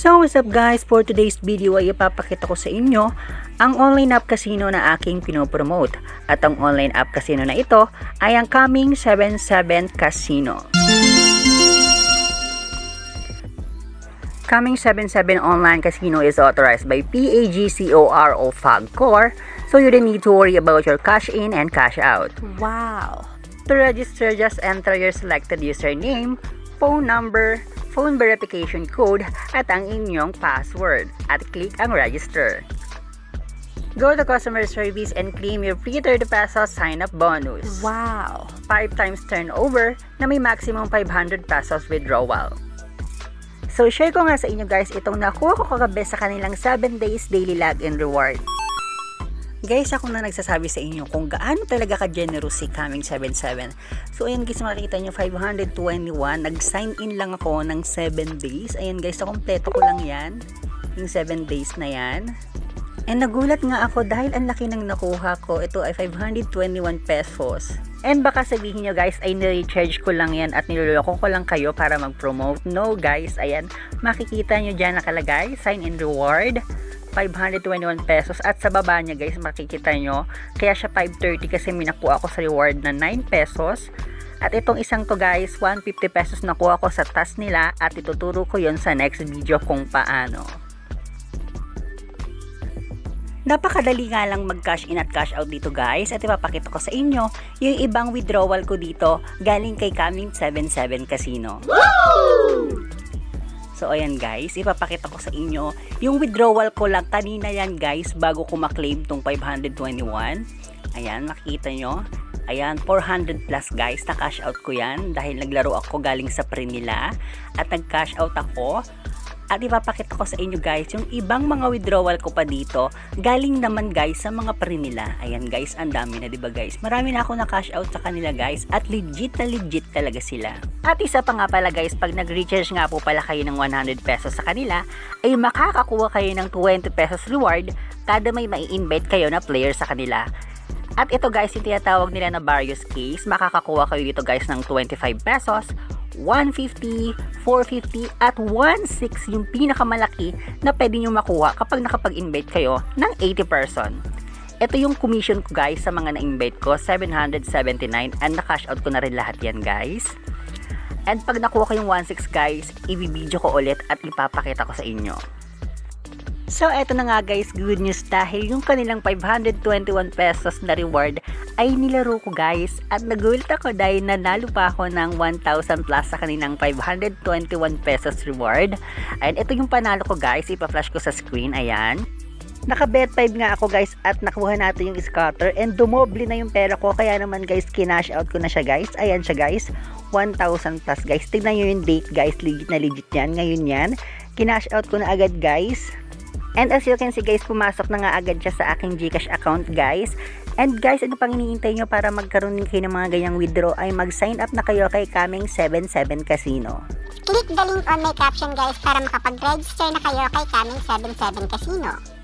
So what's up guys, for today's video ay ipapakita ko sa inyo ang online app casino na aking pinopromote. At ang online app casino na ito ay ang Coming 77 Casino. Coming 77 Online Casino is authorized by PAGCOR FAGCOR, so you don't need to worry about your cash in and cash out. Wow! To register, just enter your selected username, phone number, phone verification code at ang inyong password at click ang register. Go to customer service and claim your free 30 pesos sign-up bonus. Wow! 5 times turnover na may maximum 500 pesos withdrawal. So share ko nga sa inyo guys itong nakuha ko kagabi sa kanilang 7 days daily login reward. Guys, ako na nagsasabi sa inyo kung gaano talaga ka-generous si Coming 77. So ayan guys, makikita nyo 521, nag-sign in lang ako ng 7 days. Ayan guys, nakompleto ko lang yan, yung 7 days na yan. And nagulat nga ako dahil ang laki ng nakuha ko. Ito ay 521 pesos. And baka sabihin nyo guys ay nirecharge ko lang yan at niloloko ko lang kayo para mag-promote. No guys, ayan, makikita nyo dyan nakalagay, sign in reward, 521 pesos at sa baba niya guys makikita nyo kaya siya 530 kasi minakuha ako sa reward na 9 pesos at itong isang to guys 150 pesos nakuha ko sa task nila at ituturo ko yon sa next video kung paano. Napakadali nga lang mag cash in at cash out dito guys at ipapakita ko sa inyo yung ibang withdrawal ko dito galing kay Coming 77 Casino. Woo! So ayan guys, ipapakita ko sa inyo yung withdrawal ko lang kanina yan guys bago ko maklaim tong 521. Ayan, makikita nyo. Ayan, 400 plus guys na cash out ko yan dahil naglaro ako galing sa pre nila at nag cash out ako. At ipapakita ko sa inyo guys yung ibang mga withdrawal ko pa dito galing naman guys sa mga pre nila. Ayan guys, ang dami na diba guys, marami na ako na cash out sa kanila guys at legit na legit talaga sila. At isa pa nga pala guys, pag nag-recharge nga po pala kayo ng 100 pesos sa kanila ay makakakuha kayo ng 20 pesos reward kada may mai-invite kayo na player sa kanila. At ito guys, yung tinatawag nila na various case, makakakuha kayo dito guys ng 25 pesos, 150, 450 at 16 yung pinakamalaki na pwede nyo makuha kapag nakapag-invite kayo ng 80 person. Ito yung commission ko guys sa mga na-invite ko, 779 and na-cash out ko na rin lahat yan guys. And pag nakuha ko yung 16 guys, i-video ko ulit at ipapakita ko sa inyo. So eto na nga guys, good news dahil yung kanilang 521 pesos na reward ay nilaro ko guys at nagulat ako dahil nanalo pa ako ng 1,000 plus sa kanilang 521 pesos reward. And ito yung panalo ko guys, ipa-flash ko sa screen, ayan. Naka-bet 5 nga ako guys at nakuha natin yung scatter and dumoble na yung pera ko kaya naman guys kinash out ko na siya guys. Ayan siya guys, 1,000 plus guys. Tignan nyo yung date guys, legit na legit yan. Ngayon yan, kinash out ko na agad guys. And as you can see guys, pumasok na nga agad siya sa aking GCash account guys. And guys, ano pang iniintay nyo para magkaroon din kayo ng mga ganyang withdraw ay mag-sign up na kayo kay Coming 77 Casino. Click the link on my caption guys para makapag-register na kayo kay Coming 77 Casino.